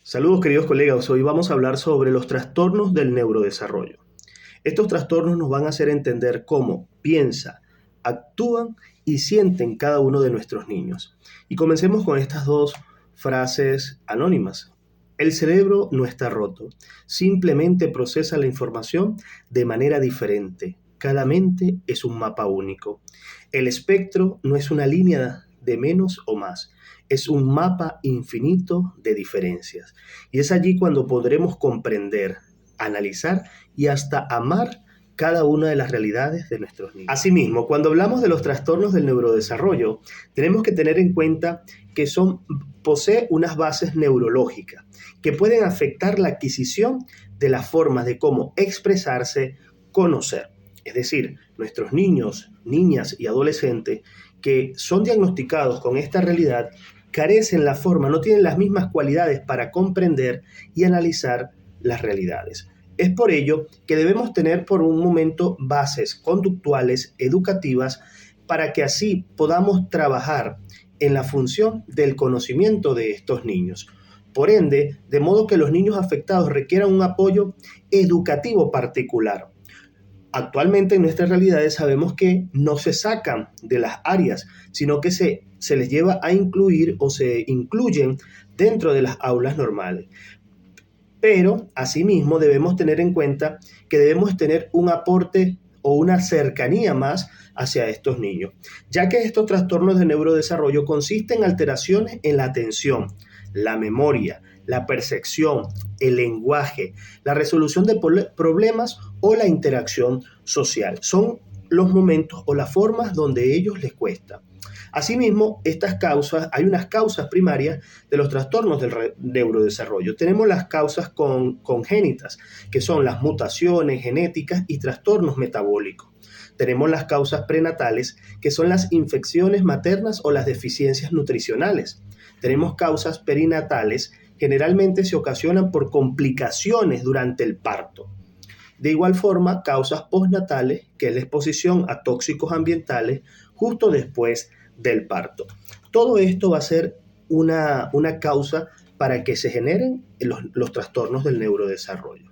Saludos queridos colegas, hoy vamos a hablar sobre los trastornos del neurodesarrollo. Estos trastornos nos van a hacer entender cómo piensa, actúan y sienten cada uno de nuestros niños. Y comencemos con estas dos frases anónimas. El cerebro no está roto, simplemente procesa la información de manera diferente. Cada mente es un mapa único. El espectro no es una línea de menos o más, es un mapa infinito de diferencias. Y es allí cuando podremos comprender, analizar y hasta amar cada una de las realidades de nuestros niños. Asimismo, cuando hablamos de los trastornos del neurodesarrollo, tenemos que tener en cuenta que posee unas bases neurológicas que pueden afectar la adquisición de las formas de cómo expresarse, conocer. Es decir, nuestros niños, niñas y adolescentes que son diagnosticados con esta realidad carecen la forma, no tienen las mismas cualidades para comprender y analizar las realidades. Es por ello que debemos tener por un momento bases conductuales, educativas, para que así podamos trabajar en la función del conocimiento de estos niños. Por ende, de modo que los niños afectados requieran un apoyo educativo particular. Actualmente en nuestras realidades sabemos que no se sacan de las áreas, sino que se les lleva a incluir o se incluyen dentro de las aulas normales. Pero asimismo debemos tener en cuenta que debemos tener un aporte o una cercanía más hacia estos niños, ya que estos trastornos de neurodesarrollo consisten en alteraciones en la atención, la memoria, la percepción, el lenguaje, la resolución de problemas o la interacción social. Son los momentos o las formas donde ellos les cuesta. Asimismo, hay unas causas primarias de los trastornos del neurodesarrollo. Tenemos las causas congénitas, que son las mutaciones genéticas y trastornos metabólicos. Tenemos las causas prenatales, que son las infecciones maternas o las deficiencias nutricionales. Tenemos causas perinatales, generalmente se ocasionan por complicaciones durante el parto. De igual forma, causas postnatales, que es la exposición a tóxicos ambientales justo después del parto. Todo esto va a ser una causa para que se generen los trastornos del neurodesarrollo.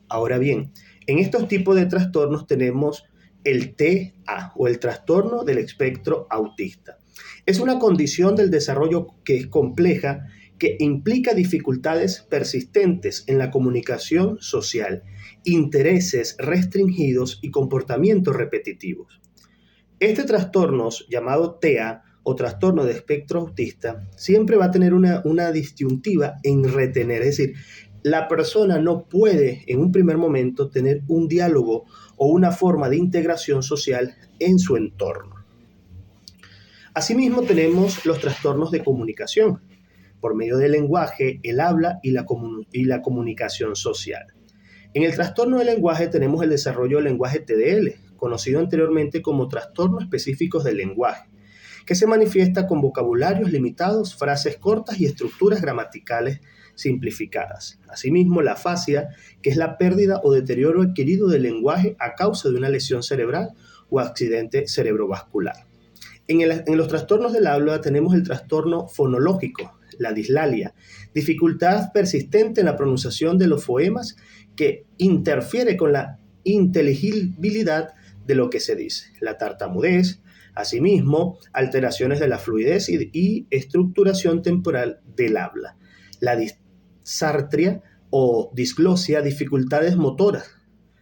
Ahora bien, en estos tipos de trastornos tenemos el TEA o el trastorno del espectro autista. Es una condición del desarrollo que es compleja, que implica dificultades persistentes en la comunicación social, intereses restringidos y comportamientos repetitivos. Este trastorno llamado TEA o trastorno de espectro autista siempre va a tener una disyuntiva en retener, es decir, la persona no puede en un primer momento tener un diálogo o una forma de integración social en su entorno. Asimismo tenemos los trastornos de comunicación por medio del lenguaje, el habla y la comunicación social. En el trastorno del lenguaje tenemos el desarrollo del lenguaje TDL, conocido anteriormente como trastornos específicos del lenguaje, que se manifiesta con vocabularios limitados, frases cortas y estructuras gramaticales simplificadas. Asimismo, la afasia, que es la pérdida o deterioro adquirido del lenguaje a causa de una lesión cerebral o accidente cerebrovascular. En los trastornos del habla tenemos el trastorno fonológico, la dislalia, dificultad persistente en la pronunciación de los foemas que interfiere con la inteligibilidad de lo que se dice, la tartamudez, asimismo, alteraciones de la fluidez y estructuración temporal del habla, la disartria o disglosia, dificultades motoras,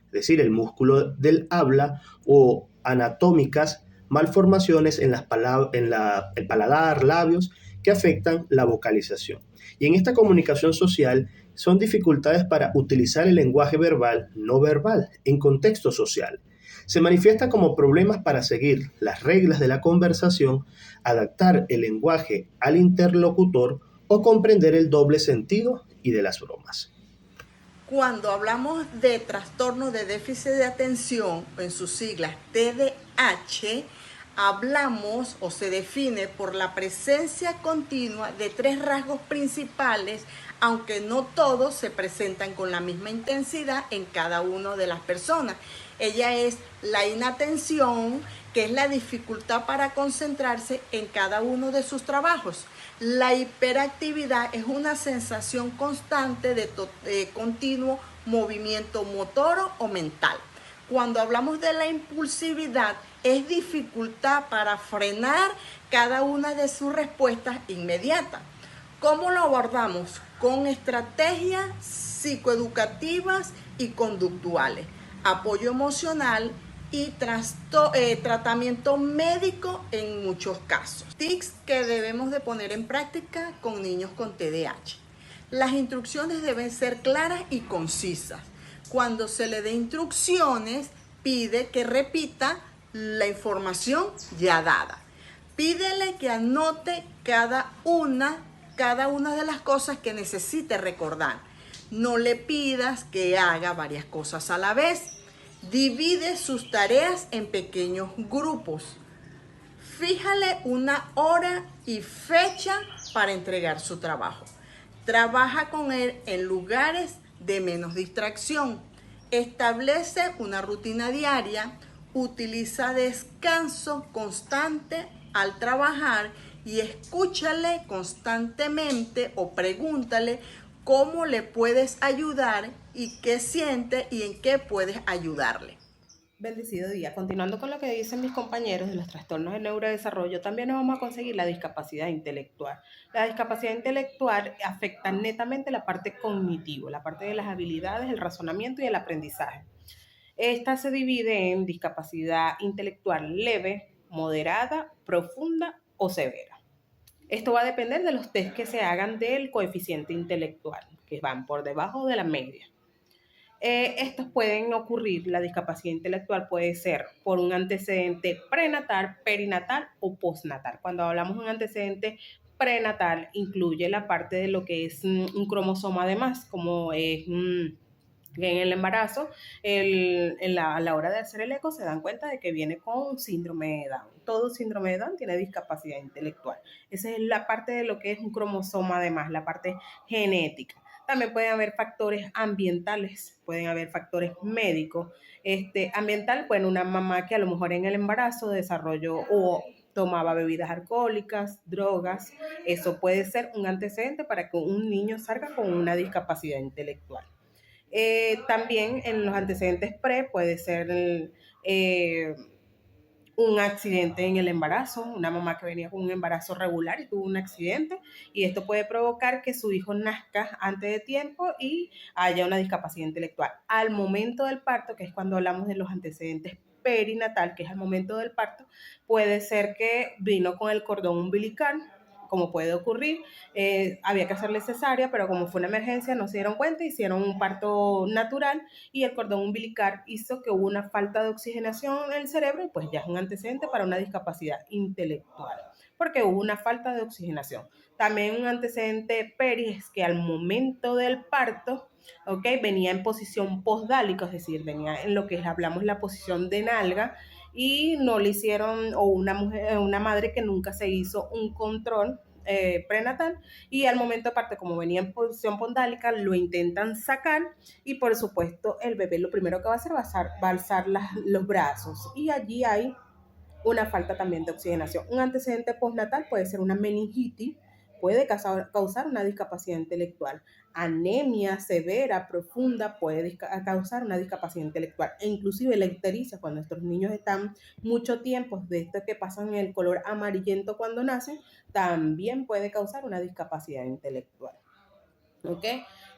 es decir, el músculo del habla o anatómicas, malformaciones en el paladar, labios, que afectan la vocalización. Y en esta comunicación social son dificultades para utilizar el lenguaje verbal, no verbal, en contexto social. Se manifiesta como problemas para seguir las reglas de la conversación, adaptar el lenguaje al interlocutor o comprender el doble sentido y de las bromas. Cuando hablamos de trastorno de déficit de atención, en sus siglas TDAH, hablamos o se define por la presencia continua de tres rasgos principales, aunque no todos se presentan con la misma intensidad en cada una de las personas. Ella es la inatención, que es la dificultad para concentrarse en cada uno de sus trabajos. La hiperactividad es una sensación constante de continuo movimiento motor o mental. Cuando hablamos de la impulsividad, es dificultad para frenar cada una de sus respuestas inmediatas. ¿Cómo lo abordamos? Con estrategias psicoeducativas y conductuales, apoyo emocional y tratamiento médico en muchos casos. Tips que debemos de poner en práctica con niños con TDAH. Las instrucciones deben ser claras y concisas. Cuando se le dé instrucciones, pide que repita la información ya dada. Pídele que anote cada una de las cosas que necesite recordar. No le pidas que haga varias cosas a la vez. Divide sus tareas en pequeños grupos. Fíjale una hora y fecha para entregar su trabajo. Trabaja con él en lugares de menos distracción. Establece una rutina diaria. Utiliza descanso constante al trabajar y escúchale constantemente o pregúntale cómo le puedes ayudar y qué siente y en qué puedes ayudarle. Bendecido día. Continuando con lo que dicen mis compañeros de los trastornos del neurodesarrollo, también nos vamos a conseguir la discapacidad intelectual. La discapacidad intelectual afecta netamente la parte cognitiva, la parte de las habilidades, el razonamiento y el aprendizaje. Esta se divide en discapacidad intelectual leve, moderada, profunda o severa. Esto va a depender de los test que se hagan del coeficiente intelectual, que van por debajo de la media. Estos pueden ocurrir, la discapacidad intelectual puede ser por un antecedente prenatal, perinatal o postnatal. Cuando hablamos de un antecedente prenatal, incluye la parte de lo que es un cromosoma de más, como es que en el embarazo, a la hora de hacer el eco, se dan cuenta de que viene con un síndrome de Down. Todo síndrome de Down tiene discapacidad intelectual. Esa es la parte de lo que es un cromosoma de más, la parte genética. También pueden haber factores ambientales, pueden haber factores médicos. Ambiental, bueno, una mamá que a lo mejor en el embarazo desarrolló o tomaba bebidas alcohólicas, drogas, eso puede ser un antecedente para que un niño salga con una discapacidad intelectual. También en los antecedentes puede ser un accidente en el embarazo, una mamá que venía con un embarazo regular y tuvo un accidente, y esto puede provocar que su hijo nazca antes de tiempo y haya una discapacidad intelectual. Al momento del parto, que es cuando hablamos de los antecedentes perinatal, que es al momento del parto, puede ser que vino con el cordón umbilical, como puede ocurrir, había que hacerle cesárea, pero como fue una emergencia no se dieron cuenta, hicieron un parto natural y el cordón umbilical hizo que hubo una falta de oxigenación en el cerebro y pues ya es un antecedente para una discapacidad intelectual, porque hubo una falta de oxigenación. También un antecedente peri es que al momento del parto, venía en posición posdálica, es decir, venía en lo que hablamos la posición de nalga, y no le hicieron, o una madre que nunca se hizo un control prenatal, y al momento aparte, como venía en posición pondálica, lo intentan sacar y por supuesto el bebé lo primero que va a hacer va a alzar los brazos, y allí hay una falta también de oxigenación. Un antecedente postnatal puede ser una meningitis, puede causar una discapacidad intelectual. Anemia severa, profunda, puede causar una discapacidad intelectual. E inclusive la ictericia, cuando nuestros niños están mucho tiempo, de esto que pasan en el color amarillento cuando nacen, también puede causar una discapacidad intelectual. ¿Ok?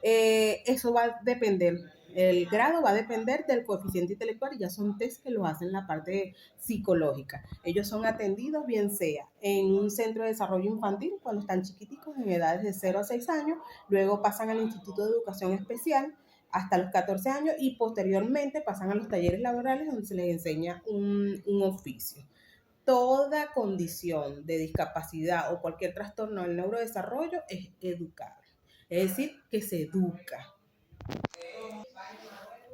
Eso va a depender, el grado va a depender del coeficiente intelectual, y ya son test que lo hacen la parte psicológica. Ellos son atendidos bien sea en un centro de desarrollo infantil cuando están chiquiticos, en edades de 0 a 6 años, luego pasan al Instituto de Educación Especial hasta los 14 años y posteriormente pasan a los talleres laborales donde se les enseña un oficio. Toda condición de discapacidad o cualquier trastorno del neurodesarrollo es educable. Es decir, que se educa.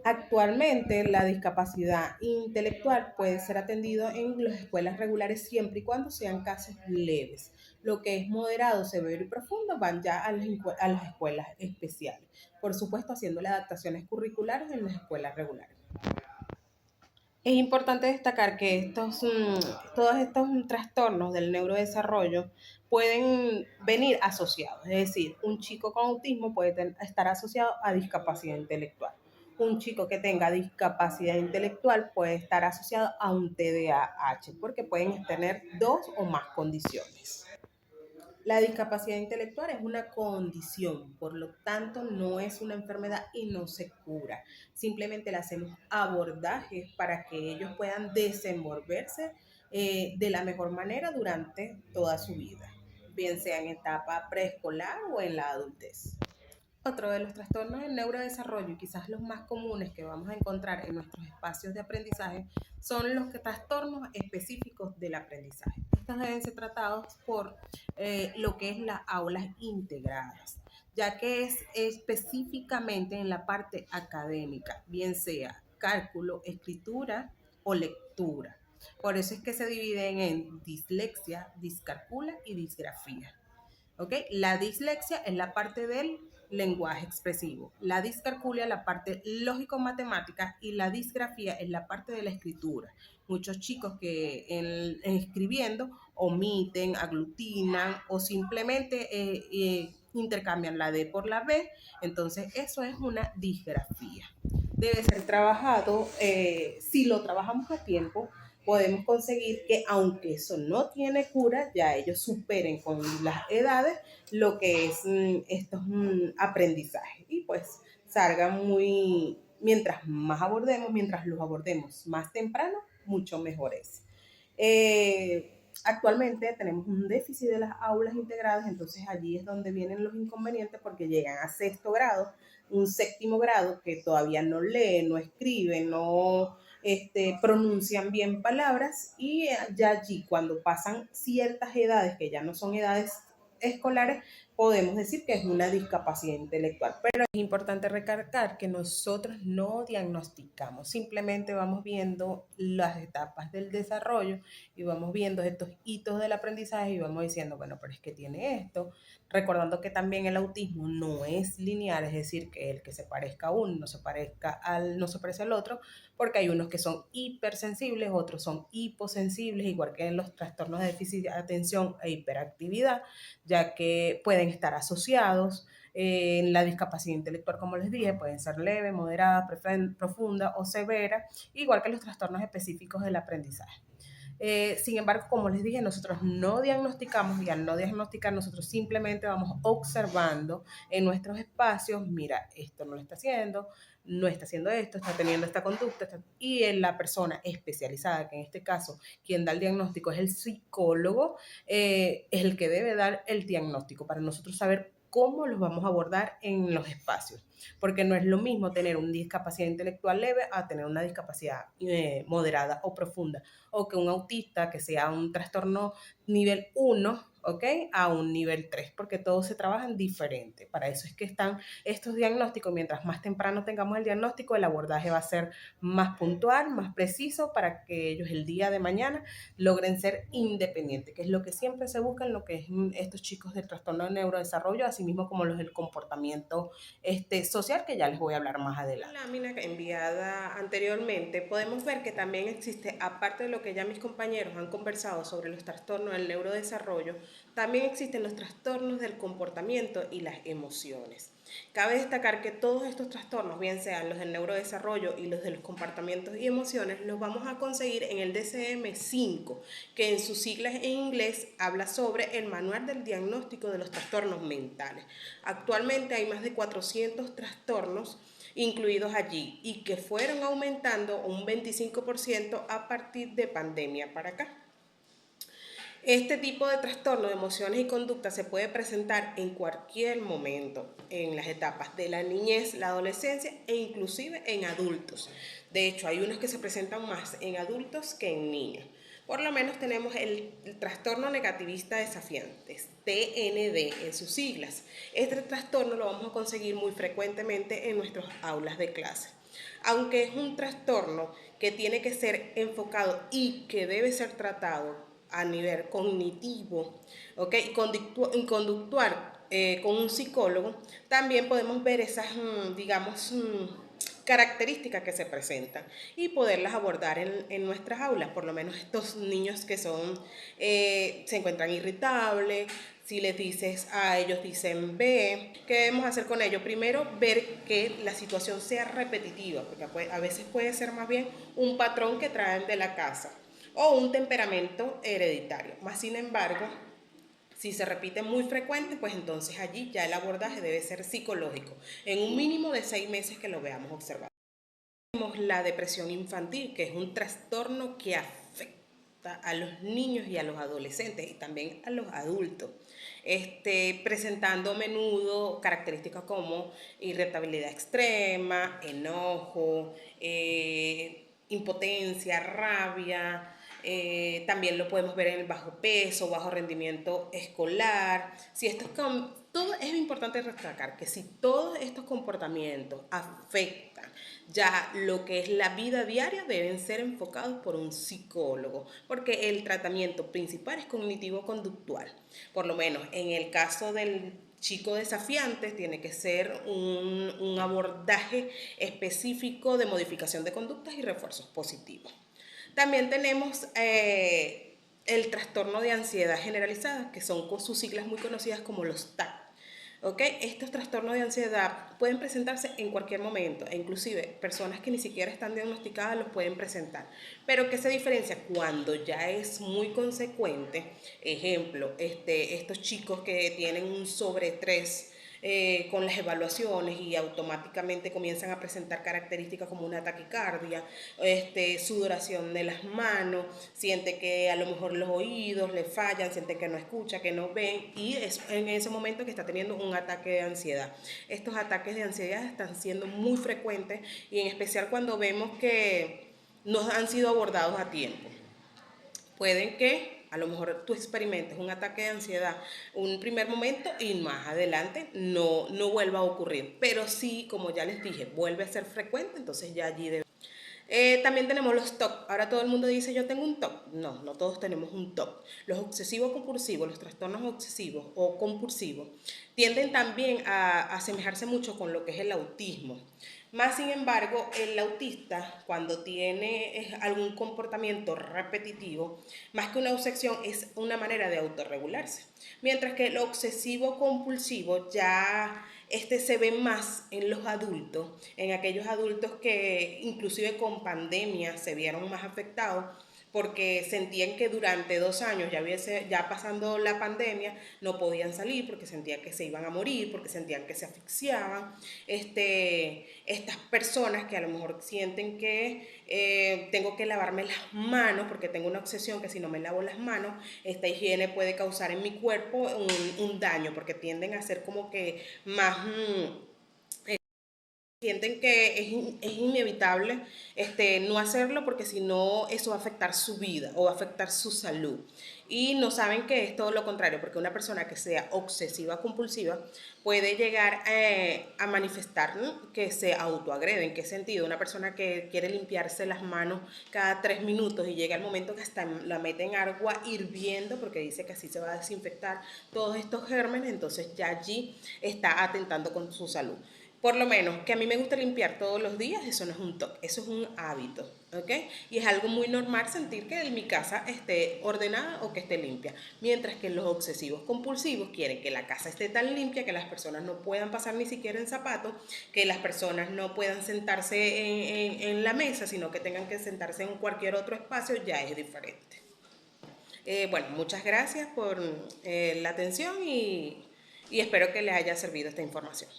Actualmente, la discapacidad intelectual puede ser atendido en las escuelas regulares siempre y cuando sean casos leves. Lo que es moderado, severo y profundo van ya a las escuelas especiales. Por supuesto, haciendo las adaptaciones curriculares en las escuelas regulares. Es importante destacar que todos estos trastornos del neurodesarrollo pueden venir asociados, es decir, un chico con autismo puede estar asociado a discapacidad intelectual. Un chico que tenga discapacidad intelectual puede estar asociado a un TDAH, porque pueden tener dos o más condiciones. La discapacidad intelectual es una condición, por lo tanto no es una enfermedad y no se cura. Simplemente le hacemos abordajes para que ellos puedan desenvolverse de la mejor manera durante toda su vida, bien sea en etapa preescolar o en la adultez. Otro de los trastornos del neurodesarrollo y quizás los más comunes que vamos a encontrar en nuestros espacios de aprendizaje son los trastornos específicos del aprendizaje. Estos deben ser tratados por lo que es las aulas integradas, ya que es específicamente en la parte académica, bien sea cálculo, escritura o lectura. Por eso es que se dividen en dislexia, discalculia y disgrafía. ¿Okay? La dislexia es la parte del lenguaje expresivo, la discalculia la parte lógico-matemática y la disgrafía es la parte de la escritura. Muchos chicos que en escribiendo omiten, aglutinan o simplemente intercambian la D por la B, entonces eso es una disgrafía. Debe ser trabajado, si lo trabajamos a tiempo, podemos conseguir que aunque eso no tiene cura, ya ellos superen con las edades lo que es estos aprendizajes y pues salgan mientras los abordemos más temprano, mucho mejor es. Actualmente tenemos un déficit de las aulas integradas, entonces allí es donde vienen los inconvenientes porque llegan a sexto grado, un séptimo grado que todavía no leen, no escriben, no pronuncian bien palabras y ya allí cuando pasan ciertas edades que ya no son edades escolares, podemos decir que es una discapacidad intelectual. Pero es importante recalcar que nosotros no diagnosticamos, simplemente vamos viendo las etapas del desarrollo y vamos viendo estos hitos del aprendizaje y vamos diciendo, bueno, pero es que tiene esto, recordando que también el autismo no es lineal, es decir, que el que se parezca a uno no se parece al otro, porque hay unos que son hipersensibles, otros son hiposensibles, igual que en los trastornos de déficit de atención e hiperactividad, ya que pueden estar asociados. En la discapacidad intelectual, como les dije, pueden ser leve, moderada, profunda o severa, igual que los trastornos específicos del aprendizaje. Sin embargo, como les dije, nosotros no diagnosticamos y al no diagnosticar nosotros simplemente vamos observando en nuestros espacios, mira, esto no lo está haciendo, no está haciendo esto, está teniendo esta conducta y en la persona especializada, que en este caso quien da el diagnóstico es el psicólogo, es el que debe dar el diagnóstico para nosotros saber cómo los vamos a abordar en los espacios, porque no es lo mismo tener una discapacidad intelectual leve a tener una discapacidad moderada o profunda, o que un autista que sea un trastorno nivel 1, ¿ok? A un nivel 3, porque todos se trabajan diferente. Para eso es que están estos diagnósticos. Mientras más temprano tengamos el diagnóstico, el abordaje va a ser más puntual, más preciso, para que ellos el día de mañana logren ser independientes, que es lo que siempre se busca en lo que es estos chicos del trastorno de neurodesarrollo, así mismo como los del comportamiento social, que ya les voy a hablar más adelante. La lámina enviada anteriormente podemos ver que también existe, aparte de lo que ya mis compañeros han conversado sobre los trastornos del neurodesarrollo, también existen los trastornos del comportamiento y las emociones. Cabe destacar que todos estos trastornos, bien sean los del neurodesarrollo y los de los comportamientos y emociones, los vamos a conseguir en el DSM-5, que en sus siglas en inglés habla sobre el Manual del Diagnóstico de los Trastornos Mentales. Actualmente hay más de 400 trastornos incluidos allí y que fueron aumentando un 25% a partir de pandemia para acá. Este tipo de trastorno de emociones y conductas se puede presentar en cualquier momento, en las etapas de la niñez, la adolescencia e inclusive en adultos. De hecho, hay unos que se presentan más en adultos que en niños. Por lo menos tenemos el trastorno negativista desafiante, TND en sus siglas. Este trastorno lo vamos a conseguir muy frecuentemente en nuestras aulas de clase. Aunque es un trastorno que tiene que ser enfocado y que debe ser tratado a nivel cognitivo, ¿okay? Y conductual con un psicólogo, también podemos ver esas, digamos, características que se presentan y poderlas abordar en nuestras aulas. Por lo menos estos niños que se encuentran irritables, si les dices A, ellos dicen B. ¿Qué debemos hacer con ellos? Primero, ver que la situación sea repetitiva, porque a veces puede ser más bien un patrón que traen de la casa o un temperamento hereditario. Más sin embargo, si se repite muy frecuente, pues entonces allí ya el abordaje debe ser psicológico, en un mínimo de 6 meses que lo veamos observado. Tenemos la depresión infantil, que es un trastorno que afecta a los niños y a los adolescentes y también a los adultos, presentando a menudo características como irritabilidad extrema, enojo, impotencia, rabia. También lo podemos ver en el bajo peso, bajo rendimiento escolar. Si todo es importante destacar que si todos estos comportamientos afectan ya lo que es la vida diaria, deben ser enfocados por un psicólogo, porque el tratamiento principal es cognitivo-conductual. Por lo menos en el caso del chico desafiante, tiene que ser un abordaje específico de modificación de conductas y refuerzos positivos. También tenemos el trastorno de ansiedad generalizada, que son con sus siglas muy conocidas como los TAC. ¿Okay? Estos trastornos de ansiedad pueden presentarse en cualquier momento, e inclusive personas que ni siquiera están diagnosticadas los pueden presentar. Pero ¿qué se diferencia? Cuando ya es muy consecuente, ejemplo, estos chicos que tienen un sobreestrés con las evaluaciones y automáticamente comienzan a presentar características como una taquicardia, sudoración de las manos, siente que a lo mejor los oídos le fallan, siente que no escucha, que no ven, y es en ese momento que está teniendo un ataque de ansiedad. Estos ataques de ansiedad están siendo muy frecuentes y en especial cuando vemos que no han sido abordados a tiempo. Pueden que a lo mejor tú experimentes un ataque de ansiedad un primer momento y más adelante no vuelva a ocurrir. Pero sí, como ya les dije, vuelve a ser frecuente, entonces ya allí debe. También tenemos los TOC. Ahora todo el mundo dice yo tengo un TOC. No, no todos tenemos un TOC. Los obsesivos compulsivos, los trastornos obsesivos o compulsivos, tienden también a asemejarse mucho con lo que es el autismo. Más sin embargo, el autista, cuando tiene algún comportamiento repetitivo, más que una obsesión, es una manera de autorregularse. Mientras que el obsesivo compulsivo ya se ve más en los adultos, en aquellos adultos que inclusive con pandemia se vieron más afectados porque sentían que durante 2 años, ya pasando la pandemia, no podían salir porque sentían que se iban a morir, porque sentían que se asfixiaban. Estas personas que a lo mejor sienten que tengo que lavarme las manos porque tengo una obsesión que si no me lavo las manos, esta higiene puede causar en mi cuerpo un daño, porque tienden a ser como que más sienten que es inevitable no hacerlo porque si no eso va a afectar su vida o va a afectar su salud. Y no saben que es todo lo contrario, porque una persona que sea obsesiva compulsiva puede llegar a manifestar, ¿no?, que se autoagrede. ¿En qué sentido? Una persona que quiere limpiarse las manos cada 3 minutos y llega el momento que hasta la mete en agua hirviendo porque dice que así se va a desinfectar todos estos gérmenes, entonces ya allí está atentando con su salud. Por lo menos que a mí me gusta limpiar todos los días, eso no es un toque, eso es un hábito, ¿ok? Y es algo muy normal sentir que mi casa esté ordenada o que esté limpia. Mientras que los obsesivos compulsivos quieren que la casa esté tan limpia que las personas no puedan pasar ni siquiera en zapatos, que las personas no puedan sentarse en la mesa, sino que tengan que sentarse en cualquier otro espacio, ya es diferente. Bueno, muchas gracias por la atención y espero que les haya servido esta información.